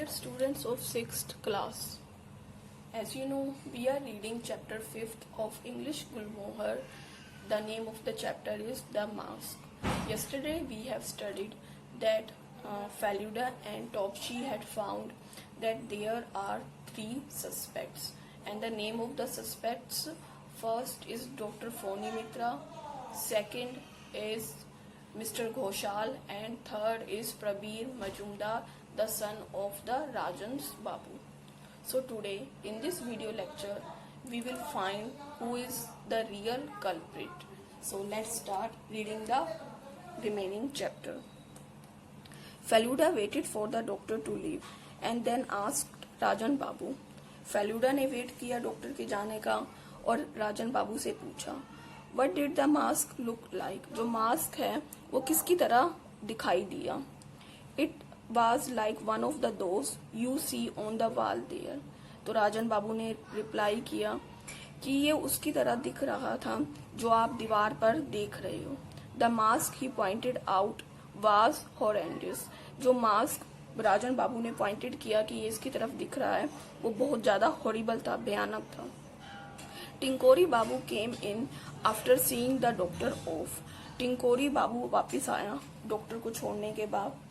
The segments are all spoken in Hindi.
Dear students of 6th class, as you know, we are reading chapter 5th of English Gulmohar. The name of the chapter is The Mask. Yesterday we have studied that Faluda and Topsy had found that there are 3 suspects, and the name of the suspects first is Dr. Phony Mitra, second is Mr. Ghoshal, and third is Prabir Majumdar, the son of the Rajans Babu. So today in this video lecture we will find who is the real culprit. So let's start reading the remaining chapter. Faluda waited for the doctor to leave and then asked Rajan Babu. Faluda ने वेट किया डॉक्टर के जाने का और राजन बाबू से पूछा, What did the mask look like? जो मास्क है वो किसकी तरह दिखाई दिया? It was like one of the those you see on the wall there. तो राजन बाबू ने रिप्लाई किया कि ये उसकी तरह दिख रहा था जो आप दीवार पर देख रहे हो. The mask he pointed out was horrendous. जो मास्क राजन बाबू ने पॉइंटेड किया कि ये इसकी तरफ दिख रहा है वो बहुत ज्यादा हॉरिबल था, भयानक था. Tinkori Babu came in after seeing the doctor off. Tinkori Babu वापस आया डॉक्टर को छोड़ने के बाद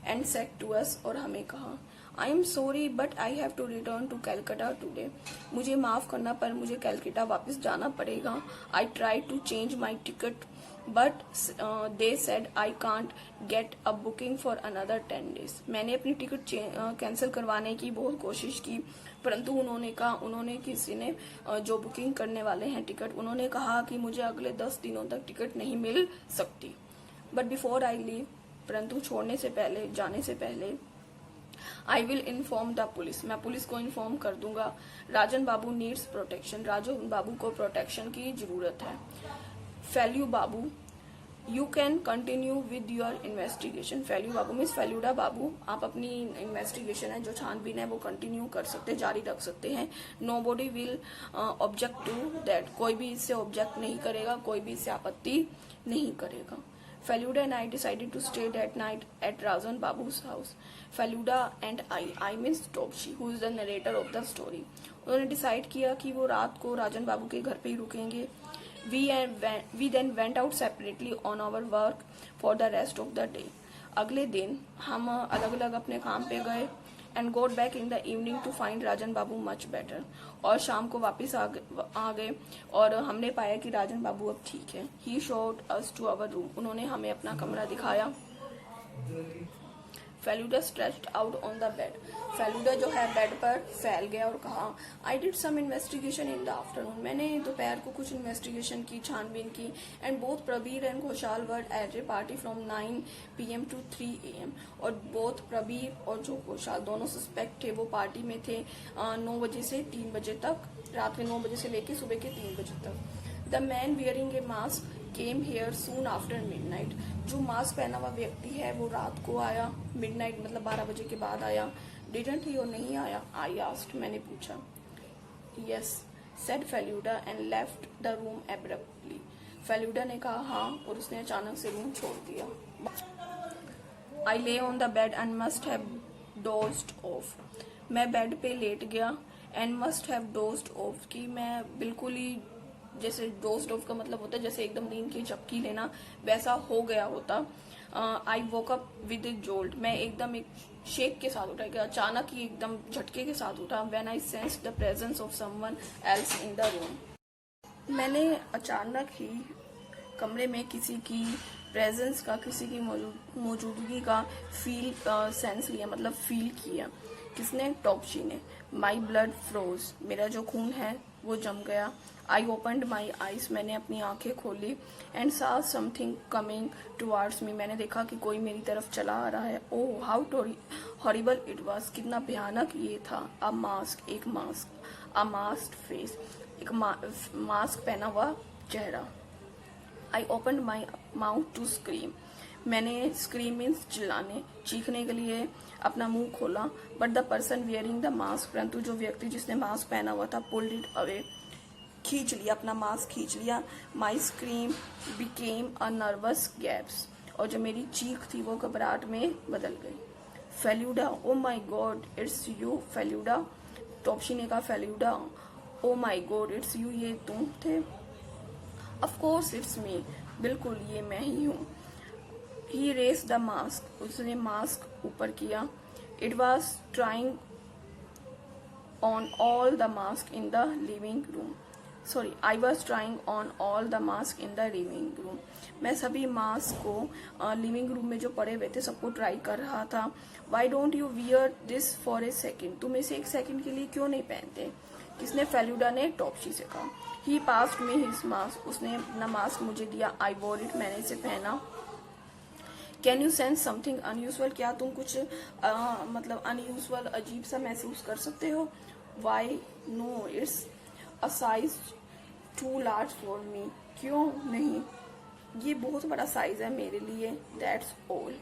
एंड सेड टू अस, और हमें कहा, I am sorry but I have to return to Calcutta today. मुझे माफ करना पर मुझे कैलकाटा वापस जाना पड़ेगा. I try to change my ticket but they said I can't get a booking for another 10 days. मैंने अपनी टिकट कैंसिल करवाने की बहुत कोशिश की परंतु उन्होंने किसी ने जो बुकिंग करने वाले हैं टिकट, उन्होंने कहा कि मुझे अगले 10 दिनों तक टिकट नहीं मिल सकती. बट बिफोर आई लीव, परंतु छोड़ने से पहले, जाने से पहले, I will inform the police, मैं पुलिस को इन्फॉर्म कर दूंगा. राजन बाबू नीड्स प्रोटेक्शन, राजन बाबू को प्रोटेक्शन की जरूरत है. Felu Babu, you can continue with your investigation. Felu Babu means Feluda Babu, आप अपनी इन्वेस्टिगेशन है जो छानबीन है वो कंटिन्यू कर सकते हैं, जारी रख सकते हैं. Nobody will object to that, कोई भी इससे ऑब्जेक्ट नहीं करेगा, कोई भी इससे आपत्ति नहीं करेगा. Faluda and I decided to stay that night at Rajan Babu's house. Faluda and I means Topsy, who is the narrator of the story. उन्होंने डिसाइड किया कि वो रात को राजन बाबू के घर पे ही रुकेंगे. We then went out separately on our work for the rest of the day. अगले दिन हम अलग अलग अपने काम पे गए and got back in the evening to find Rajan Babu much better. और शाम को वापस आ गए और हमने पाया कि राजन बाबू अब ठीक है. He showed us to our room. उन्होंने हमें अपना कमरा दिखाया. Feluda stretched out on the bed. Feluda जो है बेड पर फैल गया और कहा, I did some investigation in the afternoon. मैंने दोपहर को कुछ इन्वेस्टिगेशन की, छानबीन की. And both Prabir and Ghoshal were at a party from 9 PM to 3 AM. और बोथ प्रबीर और जो घोषाल दोनों सस्पेक्ट थे वो पार्टी में थे 9 बजे से 3 बजे तक, रात में 9 बजे से लेकर सुबह के 3 बजे तक. The man wearing A mask came here soon after midnight. जो मास्क पहना हुआ व्यक्ति है वो रात को आया, मिडनाइट मतलब 12 बजे के बाद आया. डिडंट ही, और नहीं आया? आई आस्क्ड, मैंने पूछा. Yes said Feluda and left the room abruptly. Feluda ने कहा हाँ, और उसने अचानक से रूम छोड़ दिया. आई ले on the bed and must have dozed of. मैं बेड पे लेट गया and must have dozed of, कि मैं बिल्कुल ही, जैसे डोज्ड ऑफ का मतलब होता है जैसे एकदम नींद की झपकी लेना, वैसा हो गया होता. I woke up with a jolt. मैं एकदम एक शेक के साथ उठा, अचानक ही एकदम झटके के साथ उठा. When I sensed the presence of someone else in the room. मैंने अचानक ही कमरे में किसी की प्रेजेंस का, किसी की मौजूदगी का फील सेंस लिया, मतलब फील किया. किसने? टॉपशी ने. माई ब्लड फ्रोज, मेरा जो खून है वो जम गया. आई ओपनड माई आईज, मैंने अपनी आंखें खोली. एंड सा समथिंग कमिंग टुवार्ड्स मी, मैंने देखा कि कोई मेरी तरफ चला आ रहा है. Oh how horrible it was, कितना भयानक ये था. अ मास्क, एक मास्क. अ मास्क्ड फेस, एक मास्क पहना हुआ चेहरा. I opened my mouth to scream, मैंने स्क्रीम मीन्स चिल्लाने, चीखने के लिए अपना मुंह खोला. But the person wearing the mask, परंतु जो व्यक्ति जिसने मास्क पहना हुआ था, पुल्ड इट अवे, खींच लिया, अपना मास्क खींच लिया. My scream became a nervous gasps, और जो मेरी चीख थी वो घबराहट में बदल गई. फेल्यूडा, ओ माई गॉड इट्स यू फेल्यूडा। टॉप्शी ने कहा फेल्यूडा, ओ माई गॉड इट्स यू, ये तुम थे। ऑफ कोर्स इट्स मी, बिल्कुल ये मैं ही हूँ। ही रेस द मास्क, उसने मास्क ऊपर किया। It was trying on all the mask in the living room. Sorry, I was trying on all the mask in the living room. मैं सभी मास्क को लिविंग रूम में जो पड़े हुए थे सबको ट्राई कर रहा था। Why don't you wear this for a second? तुम इसे एक सेकंड के लिए क्यों नहीं पहनते? किसने? फेल्यूडा ने टॉप्शी से कहा। He passed me his mask, उसने अपना मास्क मुझे दिया। I wore it, मैंने इसे पहना। Can you sense something unusual, क्या तुम कुछ मतलब अनयूजल अजीब सा महसूस कर सकते हो? Why no, it's a size too large for me, क्यों नहीं, ये बहुत बड़ा साइज है मेरे लिए। दैट्स ऑल,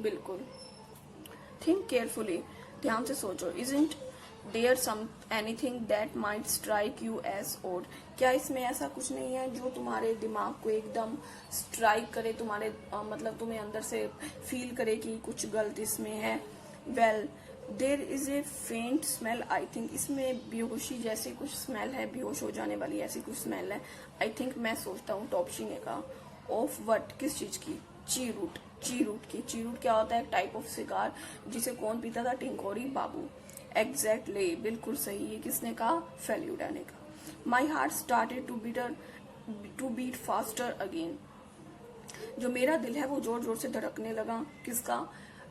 बिल्कुल। थिंक केयरफुली, ध्यान से सोचो। Isn't there some anything that might strike you as odd, क्या इसमें ऐसा कुछ नहीं है जो तुम्हारे दिमाग को एकदम स्ट्राइक करे, तुम्हारे मतलब तुम्हें अंदर से फील करे कि कुछ गलत इसमें है? वेल देर इज ए फेंट स्मेल, आई थिंक, इसमें बेहोशी जैसे कुछ स्मेल है, बेहोश हो जाने वाली ऐसी कुछ स्मेल है। आई थिंक, मैं सोचता हूँ, टॉप्शी ने कहा। ऑफ वट, किस चीज की? चीरूट, चीरूट की। चीरूट क्या होता है? टाइप ऑफ सिगार, जिसे कौन पीता था? टिंकोरी बाबू। एग्जैक्टली, बिल्कुल सही है। किसने कहा? फेल्यूडा ने कहा। My heart started to beat faster again, जो मेरा दिल है वो जोर जोर से धड़कने लगा। किसका?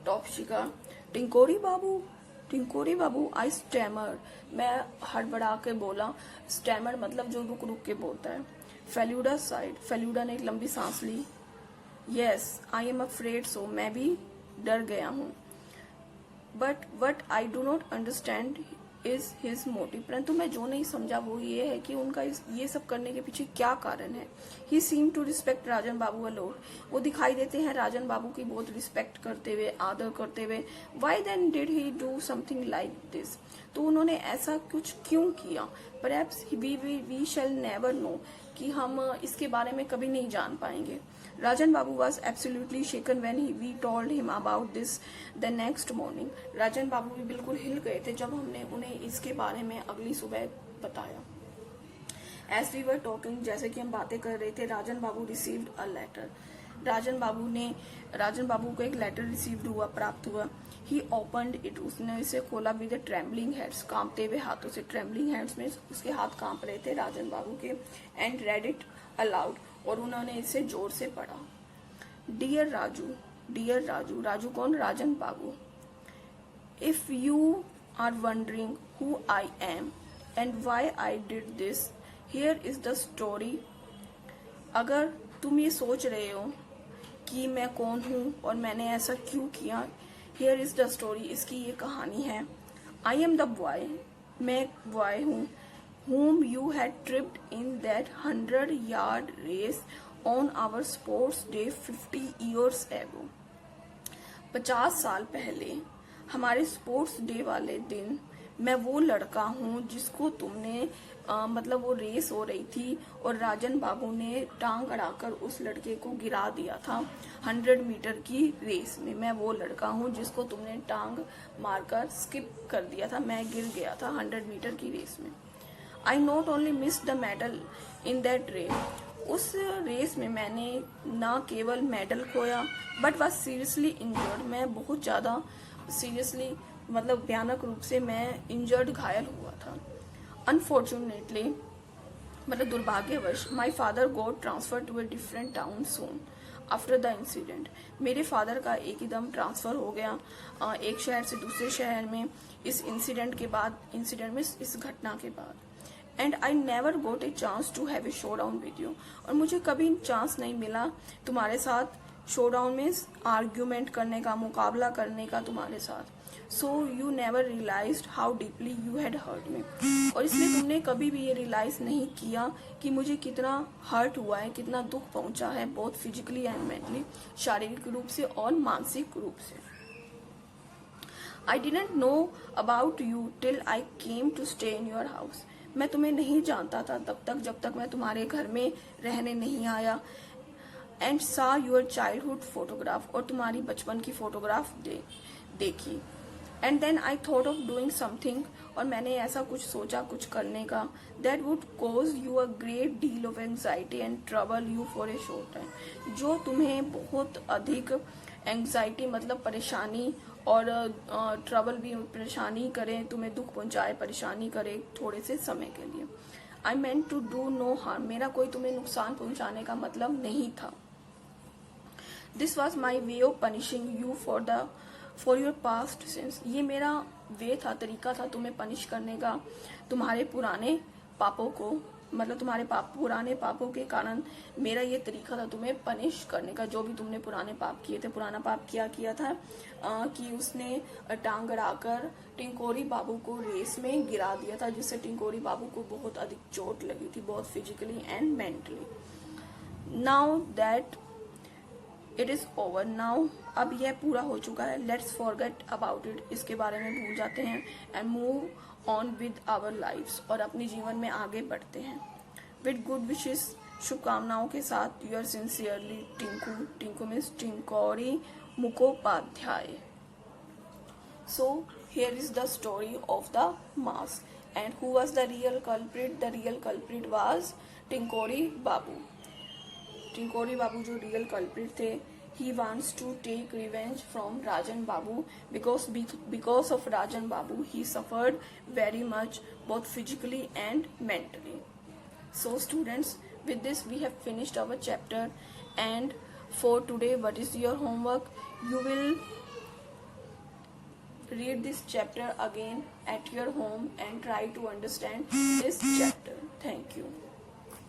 टॉप्शी का। टिंकोरी बाबू, टिंकोरी बाबू, आई स्टैमर, मैं हड़बड़ा के बोला। स्टैमर मतलब जो रुक रुक के बोलता है। फेल्यूडा साइड, फेल्यूडा ने एक लंबी सांस ली। यस आई एम अफ्रेड सो, मैं भी डर गया हूँ। But what I do not understand is his motive, परंतु मैं जो नहीं समझा वो ये है कि उनका ये सब करने के पीछे क्या कारण है। He seem to respect Rajan Babu a lot, वो दिखाई देते हैं राजन बाबू की बहुत रिस्पेक्ट करते हुए, आदर करते हुए। Why then did he do something like this, तो उन्होंने ऐसा कुछ क्यों किया? Perhaps we shall never know, कि हम इसके बारे में कभी नहीं जान पाएंगे। राजन बाबू was absolutely shaken when we told him about this the next morning. राजन बाबू भी बिल्कुल हिल गए थे जब हमने उन्हें इसके बारे में अगली सुबह बताया। As we were talking, जैसे कि हम बातें कर रहे थे, राजन बाबू received a letter. राजन बाबू को एक लेटर रिसीव्ड हुआ, प्राप्त हुआ। He opened it, उसने इसे खोला with the trembling hands, कांपते हुए हाथों से। trembling hands में उसके हाथ कांप रहे थे राजन बाबू के। And read it aloud, और उन्होंने इसे जोर से पढ़ा। डियर राजू, डियर राजू, राजू कौन? Rajan Babu. If you are wondering who I am and why I did this, here is the story. अगर तुम ये सोच रहे हो कि मैं कौन हूँ और मैंने ऐसा क्यों किया, हियर इज द स्टोरी, इसकी ये कहानी है। आई एम द बॉय, मैं बॉय हूँ, whom you had tripped in that 100-yard race on our sports day 50 years ago. 50 साल पहले हमारे स्पोर्ट्स डे वाले दिन मैं वो लड़का हूँ जिसको तुमने मतलब वो रेस हो रही थी और राजन बाबू ने टांग अड़ाकर उस लड़के को गिरा दिया था 100 मीटर की रेस में। मैं वो लड़का हूँ जिसको तुमने टांग मारकर स्किप कर दिया था, मैं गिर गया था 100 मीटर की रेस में। I not only missed the medal in that race, उस रेस में मैंने न केवल मेडल खोया, बट was seriously injured, मैं बहुत ज़्यादा सीरियसली मतलब भयानक रूप से मैं इंजर्ड, घायल हुआ था। Unfortunately, मतलब दुर्भाग्यवश, my father got transferred to a different town soon after the incident, मेरे फादर का एकदम ट्रांसफ़र हो गया एक शहर से दूसरे शहर में इस इंसिडेंट के बाद, इंसिडेंट में इस घटना के बाद। And I never got a chance to have a showdown with you, और मुझे कभी चांस नहीं मिला तुम्हारे साथ शो डाउन में आर्ग्यूमेंट करने का, मुकाबला करने का तुम्हारे साथ। So you never realised how deeply you had hurt me, और इसलिए तुमने कभी भी ये रियलाइज नहीं किया कि मुझे कितना हर्ट हुआ है, कितना दुख पहुंचा है, बोथ फिजिकली एंड मेंटली, शारीरिक रूप से और मानसिक रूप से। I didn't know about you till I came to stay in your house, मैं तुम्हें नहीं जानता था तब तक जब तक मैं तुम्हारे घर में रहने नहीं आया। एंड सा योर चाइल्डहुड फोटोग्राफ, और तुम्हारी बचपन की फोटोग्राफ देखी। And then I thought of doing something, और मैंने ऐसा कुछ सोचा कुछ करने का, that would cause you a great deal of anxiety and trouble you for a short time, जो तुम्हें बहुत अधिक एंग्जाइटी मतलब परेशानी और ट्रबल भी परेशानी करे, तुम्हें दुख पहुंचाए, परेशानी करे थोड़े से समय के लिए। I meant to do no harm, मेरा कोई तुम्हें नुकसान पहुंचाने का मतलब नहीं था। This was my way of punishing you for your past sins, ये मेरा वे था, तरीका था तुम्हें पनिश करने का, तुम्हारे पुराने पापों को, मतलब तुम्हारे पुराने पापों के कारण मेरा ये तरीका था तुम्हें पनिश करने का, जो भी तुमने पुराने पाप किए थे। पुराना पाप क्या किया था कि उसने टांग अड़ाकर टिंकोरी बाबू को रेस में गिरा दिया था, जिससे टिंकोरी बाबू को बहुत अधिक चोट लगी थी, बहुत physically and mentally. Now that it is over, now अब यह पूरा हो चुका है, लेट्स फॉरगेट अबाउट इट, इसके बारे में भूल जाते हैं, and move on with our lifes, और अपने जीवन में आगे बढ़ते हैं। विद गुड विशेस, शुभकामनाओं के साथ, yours sincerely Tinku, Tinku means Tinkori Mukhopadhyay. So here is the story of the mask, and who was the real culprit? The real culprit was Tinkori Babu. Tinkori Babu जो real culprit थे, he wants to take revenge from Rajan Babu because of Rajan Babu he suffered very much both physically and mentally. So students, with this we have finished our chapter, and for today what is your homework? You will read this chapter again at your home and try to understand this chapter. Thank you.